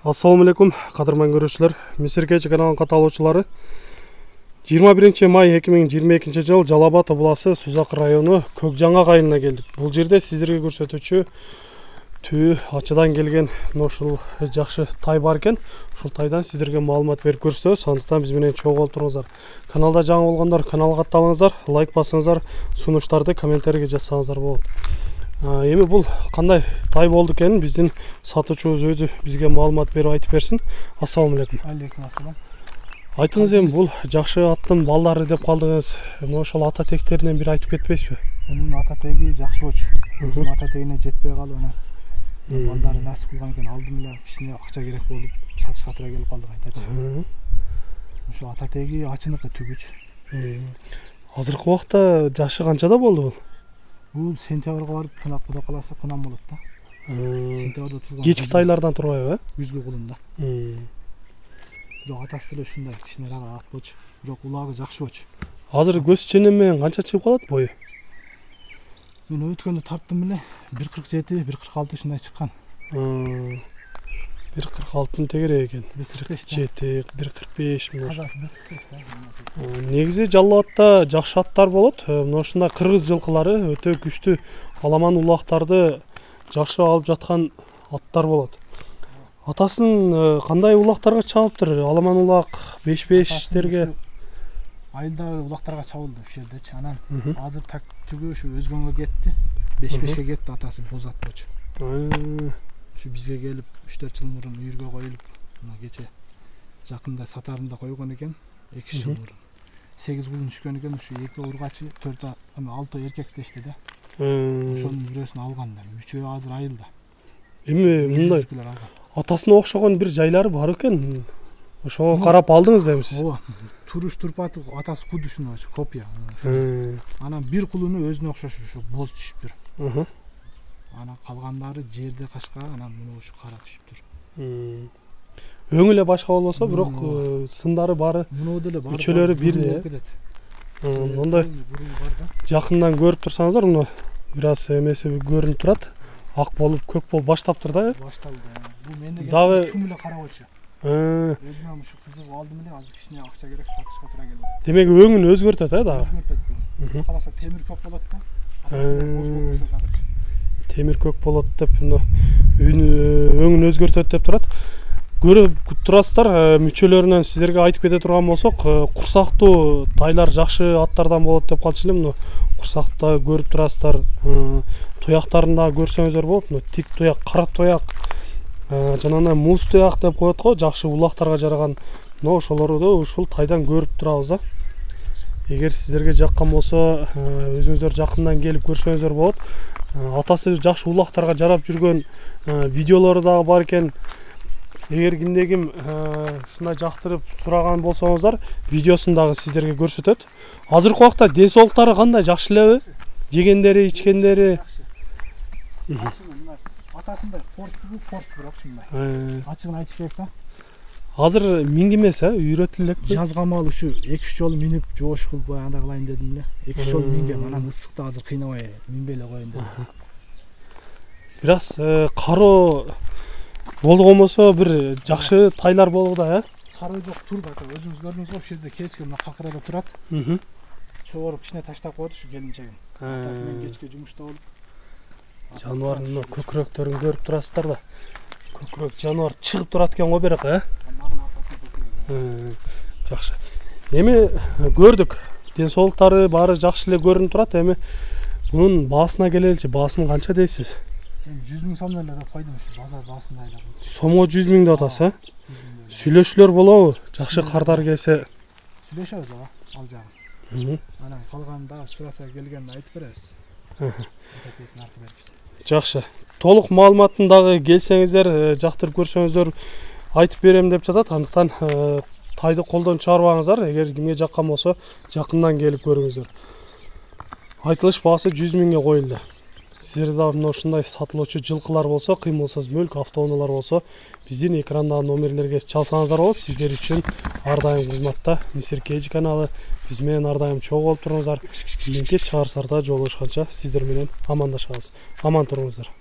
Ассаламу алейкум, кадырман көрүүчүлөр. Мисиркечи каналынын катталуучулары. 21 май 2022 жыл Жалал Абад обласы Сузак району Көкжаңак айылына келдик. Бул жерде сиздерге көрсөтүүчү түү ачадан келген ушул жакшы тай бар экен. Ушул тайдан сиздерге маалымат берип көрсөтөбүз. Андыктан биз менен чогуу болуп туруңуздар. Каналда жаңы болгондор каналга катталыңыздар, лайк басыңыздар, сунуштарды комментарийге жазсаңыздар болот. Эми бул кандай тай болду экенин биздин сатуучубуз өзү бизге маалымат берип айтып берсин. Ассаламу алейкум. Алейкум ассалам. Айтыңыз эми бул жакшы аттын балдары деп калдыңыз. Ошол ата тектеринен бир айтып кетпейсизби? Мунун ата теги жакшы болчу. Ушул ата тегине жетпей калып анан балдары насип кылган экен, алдым эле кичине акча керек болуп сатышка туура келип калдык айтачы. Ошо ата теги ачыныкы түгүч. Азыркы убакта жашы канчада болду бул? Бул сентябрга барып Куда каласы кунам болот да. Сентябрда турган. Кечки тайлардан турбайбы? Күзгү кулунда. Бирок атасы эле ушундай кичинерээк ат болчу. Бирок улагы жакшы болчу. Азыр көз ченем менен канча чыгып калат бою? Мен өткөндө тарттым эле 1.47, 1.46 ушундай чыккан. 1.46 тегерек экен. 1.47, 1.45 Негизи Жалал Абадта жакшы аттар болот. Мына ушундай кыргыз жылкылары өтө күчтүү аламан улактарды жакшы алып жаткан аттар болот. Атасын кандай улактарга чабыптыр? Аламан улак 5-5терге айылдагы улактарга чабылды ушул жердечи. Анан азыр так түгү ушу өзгөнгө кетти. 5-5ке кетти, атасы боз ат болчу. Ушу бизге келип 3-4 жыл мурун үйүргө коюлуп, мына кече жакында сатарында койгон экен. 2 жыл мурун 8 кулун түшкөн экен. Ушу 2 ургачы, 4 6 эркек дешти да. Ошонун бирөөсүн алган. Үчөө азыр айылда. Эми мындай атасына окшогон бир жайлары бар экен. Ошого карап алдыңыз да эмсиз? Ооба. Туруш турпаты атасы куду ушуну копия. Анан бир кулуну өзүнө окшош ушу боз түшүптүр. Анан калгандары жерде кашка, анан мына ушу кара түшүптүр. Өңү эле башка болбосо, бирок сындары баары, үчөлөрү бир. Мындай жакындан көрүп турсаңыздар, мына бир аз эмеси көрүнүп турат. Ак болуп, көк болуп баштаптыр да. Башталды. Бул менде дагы чүм эле кара болчу. Өзүм ушу кызыгып алдым эле, азыр кичине акча керек, сатышка туура келди. Демек өңүн өзгөртөт дагы. Өзгөртөт. Каласа темир көк болот да. Боз болбосо дагы. Темир көк болот деп өңүн өзгөртөт деп турат. Көрүп турасыздар, мүчөлөрүнөн сиздерге айтып кете турган болсок, курсактуу тайлар жакшы аттардан болот деп калчу эле. Мына курсакта көрүп турасыздар. Туяктарында көрсөңүздөр болот. Мына тик туяк, кара туяк, жанагындай муз туяк деп коет го, жакшы улактарга жараган. Мына ошолорду ушул тайдан көрүп турабыз да. Эгер сиздерге жаккан болсо, өзүңүздөр жакындан келип көрсөңүздөр болот. Атасы жакшы улактарга жарап жүргөн видеолору дагы бар экен. Эгер кимде ким ушундай жактырып сураган болсоңуздар, видеосун дагы сиздерге көрсөтөт. Азыркы убакта ден соолуктары кандай, жакшы элеби? Жегендери, ичкендери? Атасындай форс бирок ушундай. Ачыгын айтыш керек да. Азыр минги эмес, үйрөтүлөкпү? Жазгамал ушу 2-3 жолу минип жоош кылбай андай кылайын дедим эле. 2 жолу мингем, анан ысыкта азыр кыйнабай минбей эле коеюн дедим. Бир аз кароо болгонбосо бир жакшы тайлар болду да, Кароо жок, турду ата. Өзүңүз көрдүңүз го, ушул жерде кечке мына какырада турат. Чогоруп кичине таштап коет ушу келинчегим. Мен кечке жумушта болуп. Жаныбардын көкүрөктөрүн көрүп турасыздар да. Көкүрөк жаныбар чыгып турат экен го берек, Жакшы. Эми көрдүк. Ден соолуктары баары жакшы эле көрүнүп турат. Эми бунун баасына келеличи. Баасын канча дейсиз? 100 000 сом эле деп койдум ушу базар баасында эле. Сомго 100 000 деп атасыз, Сүйлөшүлөр болобу? Жакшы кардар келсе. Сүйлөшөбүз ага, ал жагын. Анан калганда сураса келгенде айтып беребиз. Жакшы. Толук маалыматын дагы келсеңиздер, жактырып көрсөңүздөр айтып берем деп жатат. Андыктан тайды колдон чыгарбаңыздар. Эгер кимге жаккан болсо, жакындан келип көрүңүздөр. Айтылыш баасы 100 000ге коюлду. Сиздерде дагы мына ушундай сатылуучу жылкылар болсо, кыймылсыз мүлк, автоунаалар болсо, биздин экрандагы номерлерге чалсаңыздар болот. Сиздер үчүн ар дайым кызматта Мисиркечи каналы. Биз менен ар дайым чогуу болуп туруңуздар. Кийинки чыгарсарда жолугушканча сиздер менен амандашабыз. Аман туруңуздар.